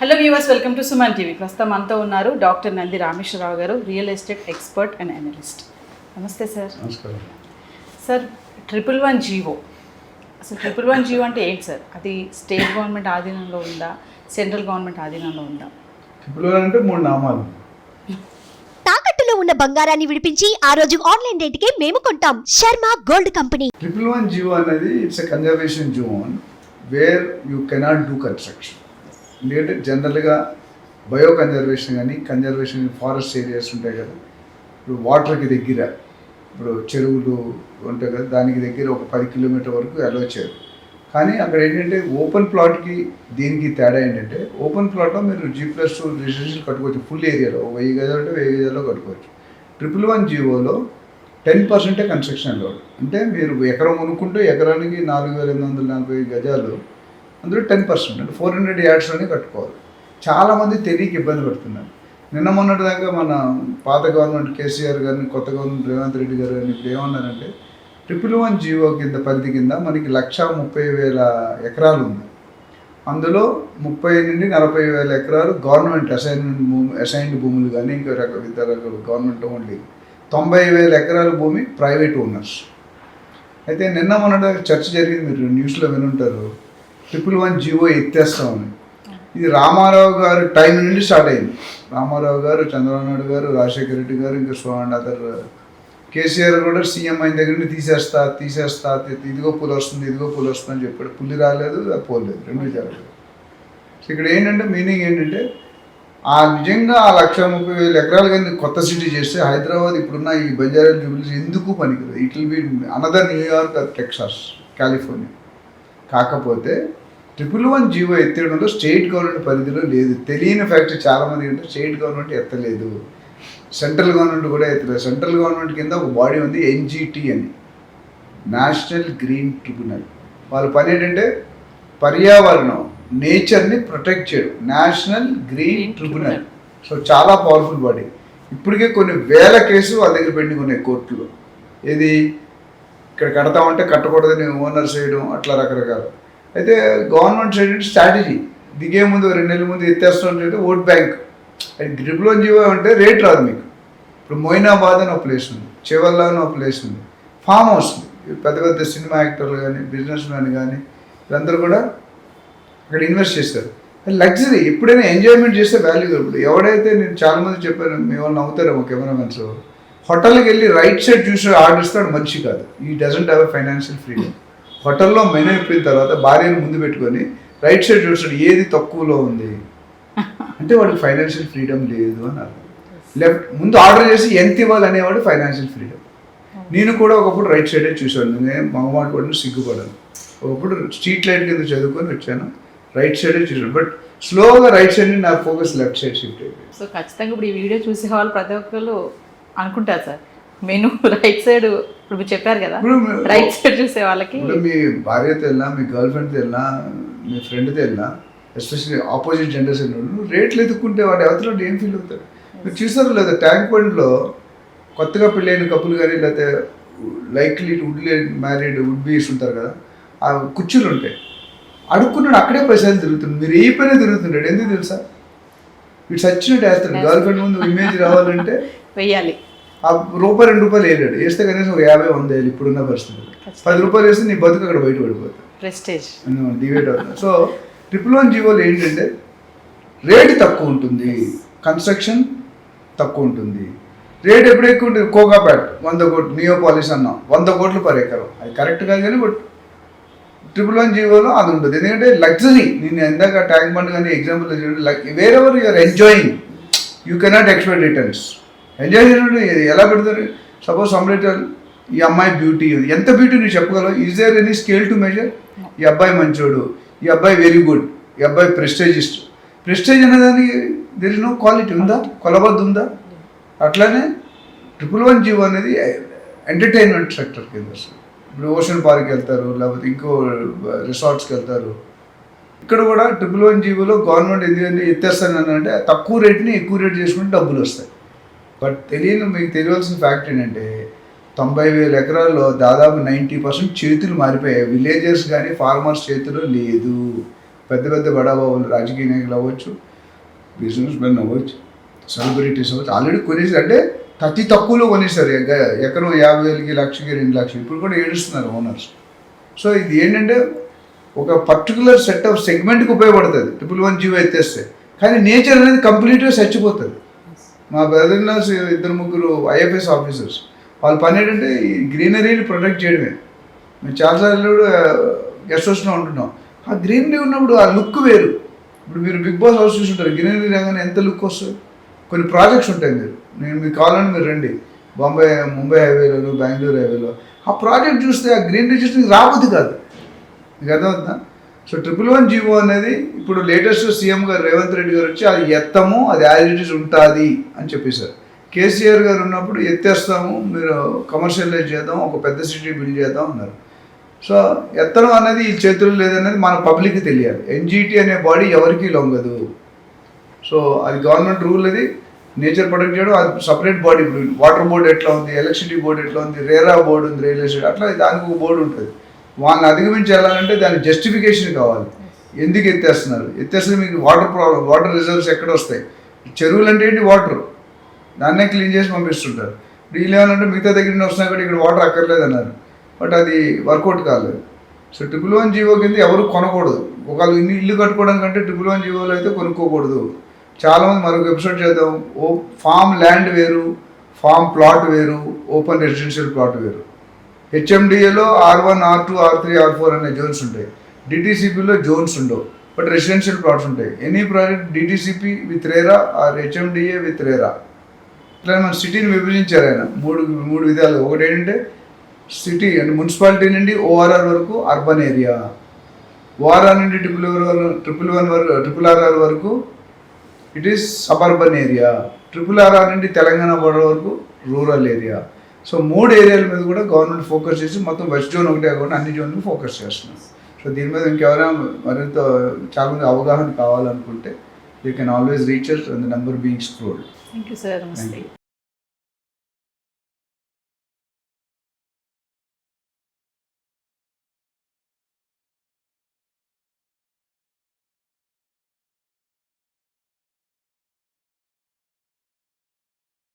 Hello viewers, welcome to Suman TV. ప్రస్తుతం మనతో ఉన్నారు డాక్టర్ నంది రామేశ్వరరావు గారు, real estate expert and analyst. నమస్తే సార్. నమస్కారం సార్, 111 జీవో, అసలు 111 జీవో అంటే ఏంటి సార్? అది స్టేట్ గవర్నమెంట్ ఆధీనంలో ఉందా, సెంట్రల్ గవర్నమెంట్ ఆధీనంలో ఉందా? 111 అంటే 3 నామాలు. తాకట్టులో ఉన్న బంగారాన్ని విడిపించి ఆ రోజు ఆన్లైన్ రేటుకే మేము కొంటాం. Sharma gold company. 111 జీవో అనేది it's a conservation zone where you cannot do construction. ఎందుకంటే జనరల్గా బయో కన్జర్వేషన్ కానీ కన్జర్వేషన్ ఫారెస్ట్ ఏరియాస్ ఉంటాయి కదా, ఇప్పుడు వాటర్కి దగ్గర, ఇప్పుడు చెరువులు ఉంటాయి కదా, దానికి దగ్గర ఒక 10 కిలోమీటర్ వరకు అలో చేయరు. కానీ అక్కడ ఏంటంటే ఓపెన్ ప్లాట్కి దీనికి తేడా ఏంటంటే, ఓపెన్ ప్లాట్లో మీరు G+2 రెసిడెన్షియల్ కట్టుకోవచ్చు. ఫుల్ ఏరియాలో 1000 గజాలు అంటే 1000 గజాల్లో కట్టుకోవచ్చు. 111 జీవోలో 10% కన్స్ట్రక్షన్ లోడ్. అంటే మీరు ఎకరం కొనుక్కుంటే ఎకరానికి 4840 గజాలు, అందులో 10% అంటే 400 యార్డ్స్లోనే కట్టుకోవాలి. చాలామంది తెలియక ఇబ్బంది పడుతున్నారు. నిన్న మొన్నటి దాకా మన పాత గవర్నమెంట్ కేసీఆర్ గారిని, కొత్త గవర్నమెంట్ రేవంత్ రెడ్డి గారు అని ఇప్పుడు ఏమన్నారంటే, 111 జీవో కింద పరిధి కింద మనకి 1,30,000 ఎకరాలు ఉంది. అందులో 30 నుండి 40,000 ఎకరాలు గవర్నమెంట్ అసైన్డ్ భూములు కానీ ఇంకా ఇతర గవర్నమెంట్ ఓన్లీ. 90,000 ఎకరాల భూమి ప్రైవేట్ ఓనర్స్. అయితే నిన్న మొన్నటి చర్చ జరిగింది, మీరు న్యూస్లో వినుంటారు, 111 జీవో ఎత్తేస్తామని. ఇది రామారావు గారు టైం నుండి స్టార్ట్ అయింది. రామారావు గారు, చంద్రబాబు నాయుడు గారు, రాజశేఖర రెడ్డి గారు, ఇంకా సో అండ్ అదర్. కేసీఆర్ కూడా సీఎం అయిన దగ్గర నుండి తీసేస్తా ఇదిగో పులి వస్తుంది అని చెప్పాడు. పులి రాలేదు, అది పోలేదు, రెండు జరగలేదు. సో ఇక్కడ ఏంటంటే మీనింగ్ ఏంటంటే, నిజంగా 1,30,000 ఎకరాలు కానీ కొత్త సిటీ చేస్తే హైదరాబాద్ ఇప్పుడున్న ఈ బంజారా జూబ్లీస్ ఎందుకు పనికిరాదు. It will be another New York, Texas, California. కాకపోతే 111 జీవో ఎత్తేయడంలో స్టేట్ గవర్నమెంట్ పరిధిలో లేదు. తెలియని ఫ్యాక్ట్ చాలామంది ఏంటంటే, స్టేట్ గవర్నమెంట్ ఎత్తలేదు, సెంట్రల్ గవర్నమెంట్ కూడా ఎత్తలేదు. సెంట్రల్ గవర్నమెంట్ కింద ఒక బాడీ ఉంది, NGT అని, నేషనల్ గ్రీన్ ట్రిబ్యునల్. వాళ్ళ పని ఏంటంటే పర్యావరణం, నేచర్ని ప్రొటెక్ట్ చేయడం. National green tribunal. సో చాలా పవర్ఫుల్ బాడీ. ఇప్పటికే కొన్ని వేల కేసులు వాళ్ళ దగ్గర పెండింగ్ ఉన్నాయి కోర్టులో. ఏది ఇక్కడ కడతామంటే కట్టకూడదని ఓనర్ చేయడం, అట్లా రకరకాలు. అయితే గవర్నమెంట్ సైడ్ స్ట్రాటజీ, దిగే ముందు 2 నెలల ముందు ఎత్తేస్తుంటే ఓట్ బ్యాంక్. 111 జీవో అంటే రేట్ రాదు మీకు. ఇప్పుడు మొయినాబాద్ అని ఒక ప్లేస్ ఉంది, చెవల్లా అని ఒక ప్లేస్ ఉంది, ఫామ్ హౌస్ ఉంది. పెద్ద పెద్ద సినిమా యాక్టర్లు కానీ, బిజినెస్ మ్యాన్ కానీ, వీళ్ళందరూ కూడా అక్కడ ఇన్వెస్ట్ చేస్తారు. లగ్జరీ. ఎప్పుడైనా ఎంజాయ్మెంట్ చేస్తే వాల్యూ. ఇప్పుడు ఎవడైతే, నేను చాలామంది చెప్పాను, మీ వాళ్ళు నవ్వుతారేమో కెమెరామెన్స్, హోటల్కి వెళ్ళి రైట్ సైడ్ చూసి ఆర్డర్ ఇస్తాడు మనిషి కాదు. ఈ డజంట్ హ్యావ్ ఫైనాన్షియల్ ఫ్రీడమ్. హోటల్లో మెనూ ఇప్పిన తర్వాత భార్యను ముందు పెట్టుకొని రైట్ సైడ్ చూస్తాడు, ఏది తక్కువలో ఉంది అంటే వాడికి ఫైనాన్షియల్ ఫ్రీడమ్ లేదు అని అర్థం. లెఫ్ట్ ముందు ఆర్డర్ చేసి ఎంత ఇవ్వాలి అనేవాడు ఫైనాన్షియల్ ఫ్రీడమ్. నేను కూడా ఒకప్పుడు రైట్ సైడే చూసాను. నేను మగమాట పడిన సిగ్గుపడాను. ఒకప్పుడు స్ట్రీట్ లైట్ కింద చదువుకొని వచ్చాను, రైట్ సైడే చూసాను. బట్ స్లోగా రైట్ సైడ్ నా ఫోకస్ లెఫ్ట్ సైడ్ షిఫ్ట్ అయిపోయింది. సో ఖచ్చితంగా ఇప్పుడు ఈ వీడియో చూసే వాళ్ళు ప్రతి ఒక్కరు అనుకుంటారు సార్, మెను రైట్ సైడ్, ఇప్పుడు చెప్పారు కదా, రైట్ సైడ్ చూసే వాళ్ళకి. ఇప్పుడు మీ భార్యతో వెళ్ళినా, మీ గర్ల్ ఫ్రెండ్తో వెళ్ళినా, మీ ఫ్రెండ్తో వెళ్ళినా, ఎస్పెషల్లీ ఆపోజిట్ జెండర్స్ వెళ్ళిన రేట్లు ఎదుక్కుంటే వాడు ఎవరిలో ఏం ఫీల్ అవుతాడు. మీరు చూసారు లేదా, ట్యాంక్ బండ్లో కొత్తగా పెళ్ళైన కప్పులు కానీ, లేకపోతే లైక్లీ మ్యారీడ్ వుడ్ బీస్ ఉంటారు కదా, ఆ కుర్చీలు ఉంటాయి, అడుక్కున్నాడు అక్కడే పైసలు తిరుగుతుంది. మీరు ఏ పైన తిరుగుతుంటాడు. ఎందుకు తెలుసా? వీడు సచ్చినట్టు వేస్తాడు. గర్ల్ ఫ్రెండ్ ముందు ఇమేజ్ రావాలంటే వెయ్యాలి. ఆ రూపాయి 2 రూపాయలు వేయలేడు, వేస్తే కనీసం ఒక 50-100 వేయాలి. ఇప్పుడున్న పరిస్థితులు 10 రూపాయలు వేస్తే నీ బతుకు అక్కడ బయట పడిపోతుంది, ప్రెస్టేజ్ డివైడ్ అవుతుంది. సో 111 జీవోలు ఏంటంటే, రేటు తక్కువ ఉంటుంది, కన్స్ట్రక్షన్ తక్కువ ఉంటుంది. రేట్ ఎప్పుడు ఎక్కువ ఉంటుంది? కోకాపేట్ 100 కోట్లు, నియోపాలిస్ అన్నాం 100 కోట్లు పర్ ఎకరం. అది కరెక్ట్ కాదు కానీ, బట్ 111 జీవోలో అది ఉంటుంది. ఎందుకంటే లగ్జరీ. నేను ఎందాక ట్యాంక్ బండ్ కానీ example wherever you are enjoying, you cannot expect returns. Enjoy చేయడం ఎలా పెడతారు? సపోజ్ సమ్రేట్, ఈ అమ్మాయి బ్యూటీ, ఎంత బ్యూటీ నువ్వు చెప్పగలవు? Is there any scale to measure? ఈ అబ్బాయి మంచోడు, ఈ అబ్బాయి వెరీ గుడ్, ఈ అబ్బాయి ప్రెస్టేజిస్ట్. ప్రెస్టేజ్ అనేదానికి దెర్ ఇస్ నో క్వాలిటీ ఉందా? కొలబద్దు ఉందా? అట్లానే 111 జీవో అనేది ఎంటర్టైన్మెంట్ సెక్టర్ కింద వస్తుంది. ఇప్పుడు ఓషన్ పార్క్కి వెళ్తారు, లేకపోతే ఇంకో రిసార్ట్స్కి వెళ్తారు. ఇక్కడ కూడా 111 జీవోలో గవర్నమెంట్ ఎందుకంటే ఎత్తేస్తాను అంటే, తక్కువ రేట్ని ఎక్కువ రేట్ చేసుకుంటే డబ్బులు వస్తాయి. బట్ మీకు తెలియాల్సిన ఫ్యాక్ట్ ఏంటంటే, 90,000 ఎకరాల్లో దాదాపు 90% చేతులు మారిపోయాయి. విలేజర్స్ కానీ ఫార్మర్స్ చేతులు లేదు. పెద్ద పెద్ద బడాబాబులు, రాజకీయ నాయకులు అవ్వచ్చు, బిజినెస్ మెన్ అవ్వచ్చు, సెలబ్రిటీస్ అవ్వచ్చు, ఆల్రెడీ కొనేసి అంటే అతి తక్కువలో కొనేసారు. ఎకరం 50,000కి, లక్షకి, 2 లక్షలు. ఇప్పుడు కూడా ఏడుస్తున్నారు ఓనర్స్. సో ఇది ఏంటంటే ఒక పర్టికులర్ సెట్ ఆఫ్ సెగ్మెంట్కి ఉపయోగపడుతుంది 111 జీవో ఎత్తేస్తే. కానీ నేచర్ అనేది కంప్లీట్గా చచ్చిపోతుంది. మా బ్రదర్లాస్ 2-3 IFS ఆఫీసర్స్, వాళ్ళ పని ఏంటంటే ఈ గ్రీనరీని ప్రొటెక్ట్ చేయడమే. మేము చాలాసార్లు గెస్ట్ హౌస్లో ఉంటున్నాం. ఆ గ్రీనరీ ఉన్నప్పుడు ఆ లుక్ వేరు. ఇప్పుడు మీరు బిగ్ బాస్ హౌస్ చూసుంటారు, గ్రీనరీ రాగానే ఎంత లుక్ వస్తుంది. కొన్ని ప్రాజెక్ట్స్ ఉంటాయి, నేను మీకు కావాలని మీరు రండి, ముంబై హైవేలో, బెంగళూరు హైవేలో, ఆ ప్రాజెక్ట్ చూస్తే ఆ గ్రీనరీ చూస్తే మీకు రాబోద్ది కాదు. మీకు అర్థమవుతుందా? సో 111 జీవో అనేది ఇప్పుడు లేటెస్ట్ సీఎం గారు రేవంత్ రెడ్డి గారు వచ్చి అది ఎత్తము, అది యాజ్ ఇట్ ఈస్ ఉంటుంది అని చెప్పేశారు. కేసీఆర్ గారు ఉన్నప్పుడు ఎత్తేస్తాము, మీరు కమర్షియలైజ్ చేద్దాం, ఒక పెద్ద సిటీ బిల్డ్ చేద్దాం అన్నారు. సో ఎత్తనం అనేది ఈ చేతుల్లో లేదనేది మన పబ్లిక్కి తెలియాలి. ఎన్జిటి అనే బాడీ ఎవరికీ లొంగదు. సో అది గవర్నమెంట్ రూల్, అది నేచర్ ప్రొటెక్ట్ చేయడం, అది సపరేట్ బాడీ. ఇప్పుడు వాటర్ బోర్డు ఎట్లా ఉంది, ఎలక్ట్రిసిటీ బోర్డు ఎట్లా ఉంది, రేరా బోర్డు ఉంది, రియల్ ఎస్టేట్, అట్లా దానికి ఒక బోర్డు ఉంటుంది. వాళ్ళని అధిగమించి వెళ్ళాలంటే దానికి జస్టిఫికేషన్ కావాలి. ఎందుకు ఎత్తేస్తున్నారు, ఎత్తేస్తే మీకు వాటర్ ప్రాబ్లం, వాటర్ రిజర్వ్స్ ఎక్కడ వస్తాయి? చెరువులు అంటే ఏంటి? వాటర్, దాన్నే క్లీన్ చేసి పంపిస్తుంటారు. వీళ్ళు ఏమనంటే మిగతా దగ్గర నుంచి వస్తున్నా కూడా ఇక్కడ వాటర్ అక్కర్లేదు అన్నారు. బట్ అది వర్కౌట్ కాలేదు. సో 111 జీవో కింద ఎవరు కొనకూడదు. ఒకవేళ ఇల్లు కట్టుకోవడానికంటే 111 జీవోలో అయితే కొనుక్కోకూడదు. చాలామంది మరొక ఎపిసోడ్ చేద్దాం. ఫామ్ ల్యాండ్ వేరు, ఫామ్ ప్లాట్ వేరు, ఓపెన్ రెసిడెన్షియల్ ప్లాట్ వేరు. హెచ్ఎండిఏలో R1, R2, R3, R4 అనే జోన్స్ ఉంటాయి. డిటీసీపీలో జోన్స్ ఉండవు, బట్ రెసిడెన్షియల్ ప్లాట్స్ ఉంటాయి. Any project DTCP with RERA or HMDA with RERA, ఇట్లా మన సిటీని విభజించారు ఆయన మూడు విధాలు. ఒకటి ఏంటంటే సిటీ అంటే మున్సిపాలిటీ నుండి ORR వరకు అర్బన్ ఏరియా, ORR నుండి RRR వరకు it is suburban area, RRR నుండి తెలంగాణ బోర్డర్ వరకు రూరల్ ఏరియా. సో 3 ఏరియాల మీద కూడా గవర్నమెంట్ ఫోకస్ చేసి మొత్తం వెస్ట్ జోన్ ఒకటే కాకుండా అన్ని జోన్లు ఫోకస్ చేస్తున్నారు. సో దీని మీద ఇంకెవరైనా మరింత చాలామంది అవగాహన కావాలనుకుంటే you can always reach us and the number being scrolled. Thank you sir. నమస్తే.